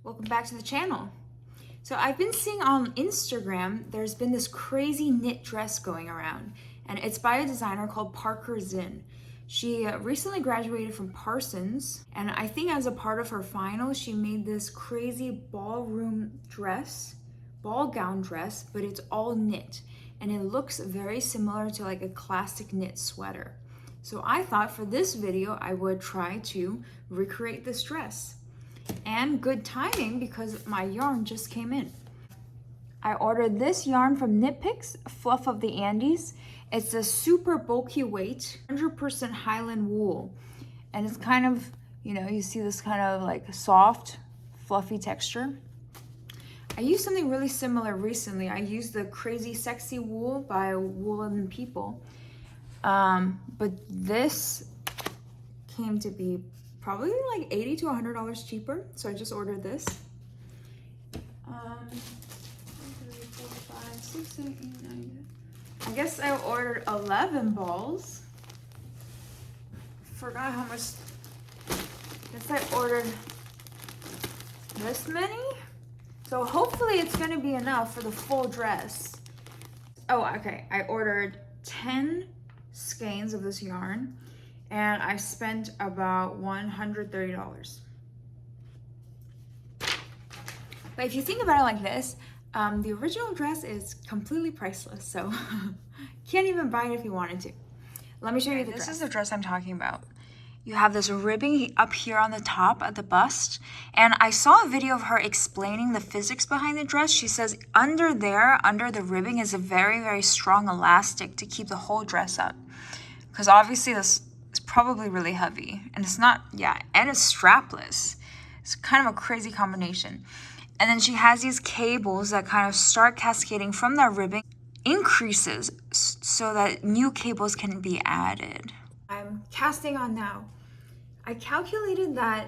Welcome back to the channel. So I've been seeing on Instagram, there's been this crazy knit dress going around, and it's by a designer called Parker Zinn. She recently graduated from Parsons, and I think as a part of her final, she made this crazy ballroom dress, ball gown dress, but it's all knit, and it looks very similar to like a classic knit sweater. So I thought for this video, I would try to recreate this dress. And good timing because my yarn just came in. I ordered this yarn from Knit Picks, Fluff of the Andes. It's a super bulky weight, 100% Highland wool. And it's kind of, you see this kind of like soft, fluffy texture. I used something really similar recently. I used the Crazy Sexy Wool by Wool and People. But this came to be probably like $80 to $100 cheaper. So I just ordered this. 1, 2, 3, 4, 5, 6, 7, 8, 9. I guess I ordered 11 balls. Forgot how much. Guess I ordered this many. So hopefully it's gonna be enough for the full dress. Oh, okay. I ordered 10 skeins of this yarn. And I spent about $130. But if you think about it like this, the original dress is completely priceless, so can't even buy it if you wanted to. Let me show you the dress. This is the dress I'm talking about. You have this ribbing up here on the top at the bust, and I saw a video of her explaining the physics behind the dress. She says under the ribbing is a very, very strong elastic to keep the whole dress up. Because obviously this is probably really heavy, and it's not, and it's strapless. It's kind of a crazy combination. And then she has these cables that kind of start cascading from that ribbing, increases so that new cables can be added. I'm casting on now. I calculated that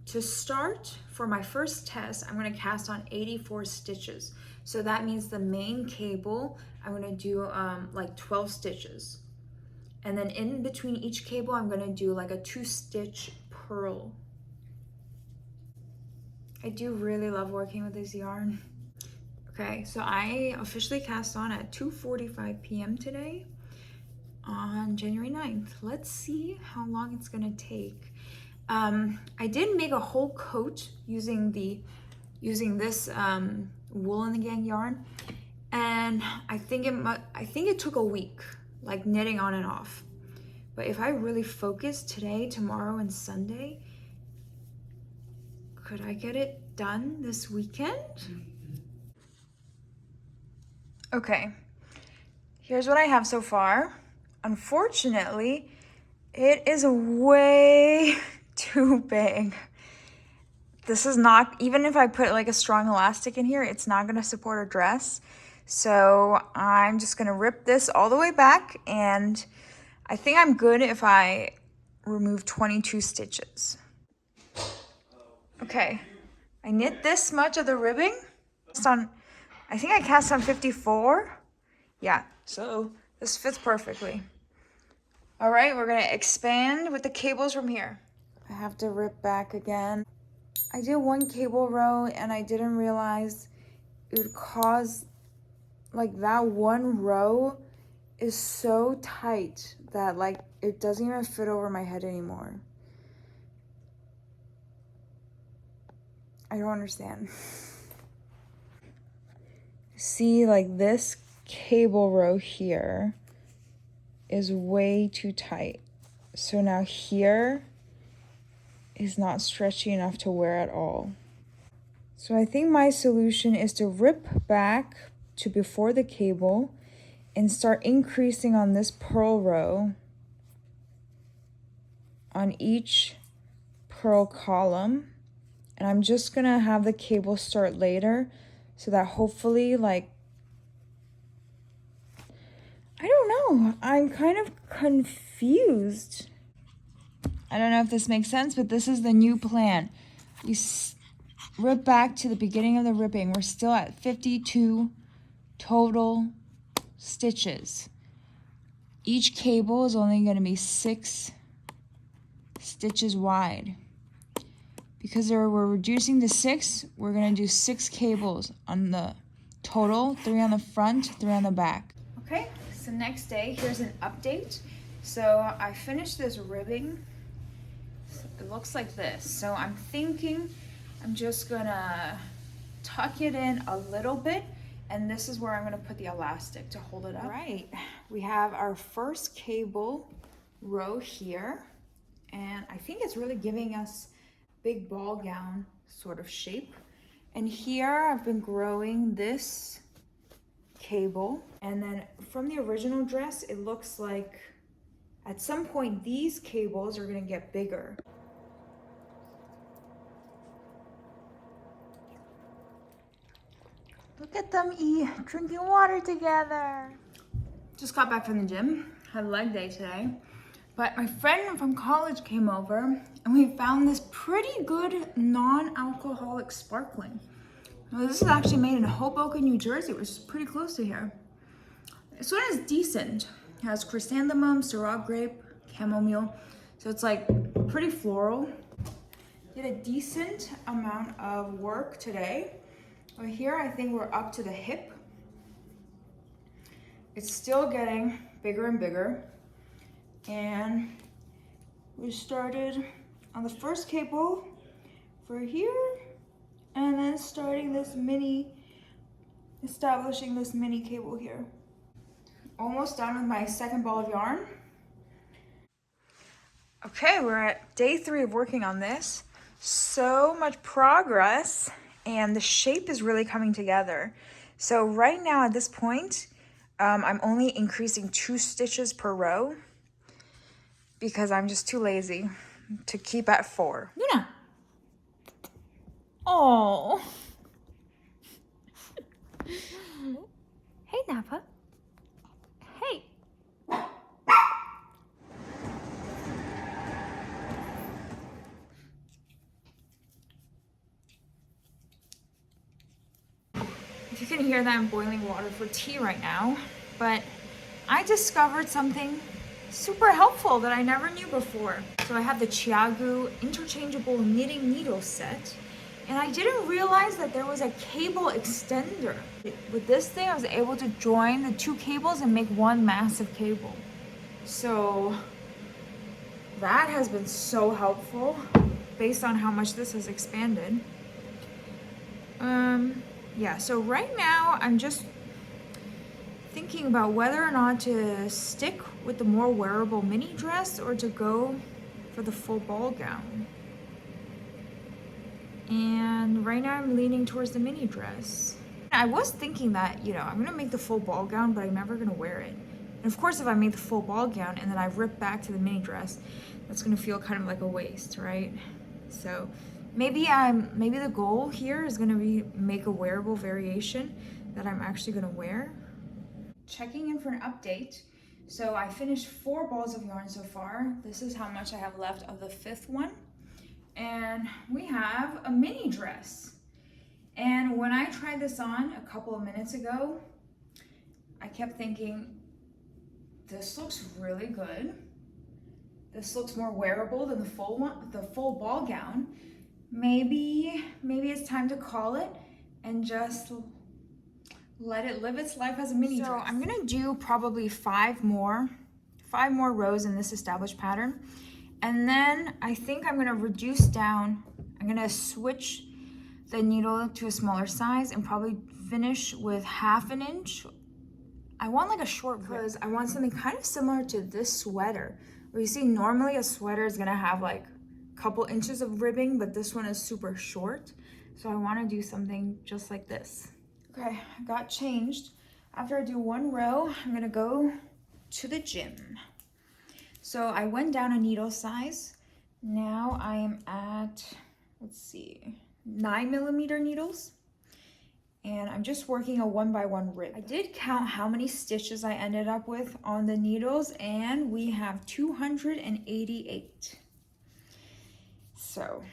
to start for my first test, I'm gonna cast on 84 stitches. So that means the main cable, I'm gonna do like 12 stitches. And then in between each cable, I'm gonna do like a 2-stitch purl. I do really love working with this yarn. Okay, so I officially cast on at 2:45 p.m. today on January 9th. Let's see how long it's gonna take. I did make a whole coat using this Wool and the Gang yarn, and I think it took a week, like knitting on and off. But if I really focus today, tomorrow, and Sunday, could I get it done this weekend? Okay, here's what I have so far. Unfortunately, it is way too big. This is not, even if I put like a strong elastic in here, it's not gonna support a dress. So I'm just gonna rip this all the way back, and I think I'm good if I remove 22 stitches. Okay, I knit this much of the ribbing. I think I cast on 54. Yeah, so this fits perfectly. All right, we're gonna expand with the cables from here. I have to rip back again. I did one cable row and I didn't realize it would cause, like, that one row is so tight that like it doesn't even fit over my head anymore. I don't understand. See, like this cable row here is way too tight. So now here is not stretchy enough to wear at all. So I think my solution is to rip back to before the cable and start increasing on this purl row on each purl column. And I'm just gonna have the cable start later so that hopefully, like, I don't know, I'm kind of confused. I don't know if this makes sense, but this is the new plan. We rip back to the beginning of the ripping. We're still at 52 total stitches. Each cable is only going to be 6 stitches wide because we're reducing to 6, we're gonna do 6 cables on the total, 3 on the front, 3 on the back. Okay, so next day, here's an update. So I finished this ribbing. It looks like this. So I'm thinking I'm just gonna tuck it in a little bit, and this is where I'm gonna put the elastic to hold it up. All right, we have our first cable row here, and I think it's really giving us big ball gown sort of shape. And here I've been growing this cable, and then from the original dress, it looks like at some point these cables are gonna get bigger. Look at them drinking water together. Just got back from the gym, had a leg day today. But my friend from college came over and we found this pretty good non-alcoholic sparkling. Now, this is actually made in Hoboken, New Jersey, which is pretty close to here. This one is decent. It has chrysanthemum, Syrah grape, chamomile. So it's like pretty floral. Did a decent amount of work today. But here I think we're up to the hip. It's still getting bigger and bigger. And we started on the first cable for here, and then establishing this mini cable here. Almost done with my second ball of yarn. Okay, we're at day 3 of working on this. So much progress, and the shape is really coming together. So right now at this point, I'm only increasing 2 stitches per row because I'm just too lazy to keep at 4. Luna. Oh. Hey, Napa. Hey. If you can hear that, I'm boiling water for tea right now, but I discovered something super helpful that I never knew before. So I have the Chiagu interchangeable knitting needle set, and I didn't realize that there was a cable extender. With this thing, I was able to join the 2 cables and make one massive cable. So that has been so helpful based on how much this has expanded. Yeah, so right now I'm just thinking about whether or not to stick with the more wearable mini dress or to go for the full ball gown. And right now I'm leaning towards the mini dress. I was thinking that, I'm gonna make the full ball gown, but I'm never gonna wear it. And of course, if I make the full ball gown and then I rip back to the mini dress, that's gonna feel kind of like a waste, right? So maybe the goal here is gonna be make a wearable variation that I'm actually gonna wear. Checking in for an update. So I finished 4 balls of yarn so far. This is how much I have left of the 5th one. And we have a mini dress. And when I tried this on a couple of minutes ago, I kept thinking, this looks really good. This looks more wearable than the full ball gown. Maybe it's time to call it and just let it live its life as a mini dress. So I'm gonna do probably 5 more rows in this established pattern. And then I think I'm gonna reduce down. I'm gonna switch the needle to a smaller size and probably finish with 1/2 inch. I want like a short because I want something kind of similar to this sweater. Where you see normally a sweater is gonna have like a couple inches of ribbing, but this one is super short. So I wanna do something just like this. Okay, I got changed. After I do 1 row, I'm gonna go to the gym. So I went down a needle size. Now I am at, 9mm needles. And I'm just working a 1x1 rib. I did count how many stitches I ended up with on the needles, and we have 288. So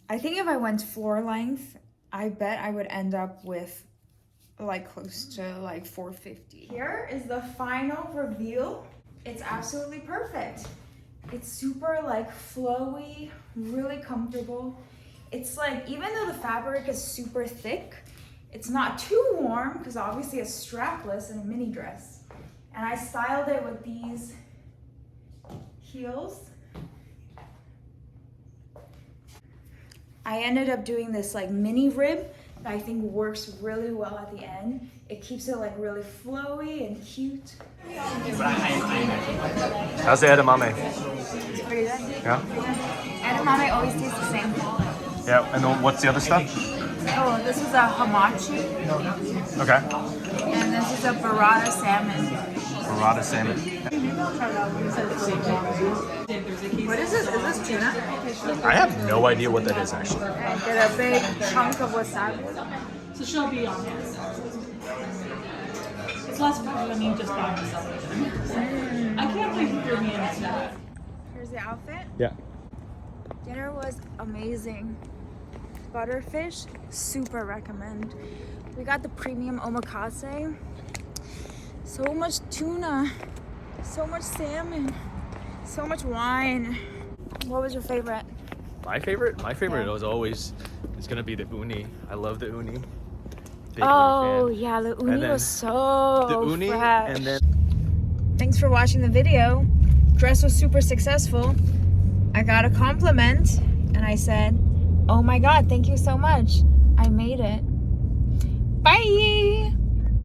I think if I went floor length, I bet I would end up with like close to like 450. Here is the final reveal. It's absolutely perfect. It's super like flowy, really comfortable. It's like, even though the fabric is super thick, it's not too warm because obviously it's strapless in a mini dress. And I styled it with these heels. I ended up doing this like mini rib that I think works really well at the end. It keeps it like really flowy and cute. How's the edamame? It's pretty good. Yeah? Edamame always tastes the same. Yeah, and then what's the other stuff? Oh, this is a hamachi, Okay. and this is a burrata salmon. Burrata salmon. What is this? Is this tuna? I have no idea what that is actually. And get a big chunk of wasabi. So she'll be on this. It's less fun when you just buy myself. I can't believe you threw me into that. Here's the outfit. Yeah. Dinner was amazing. Butterfish, super recommend. We got the premium omakase. So much tuna, so much salmon, so much wine. What was your favorite? My favorite? My favorite Yeah. was always, it's gonna be the uni. I love the uni. Big Oh uni fan. yeah, the And uni then was so The uni fresh. and then Thanks for watching the video. Dress was super successful. I got a compliment and I said, oh my God, thank you so much. I made it. Bye.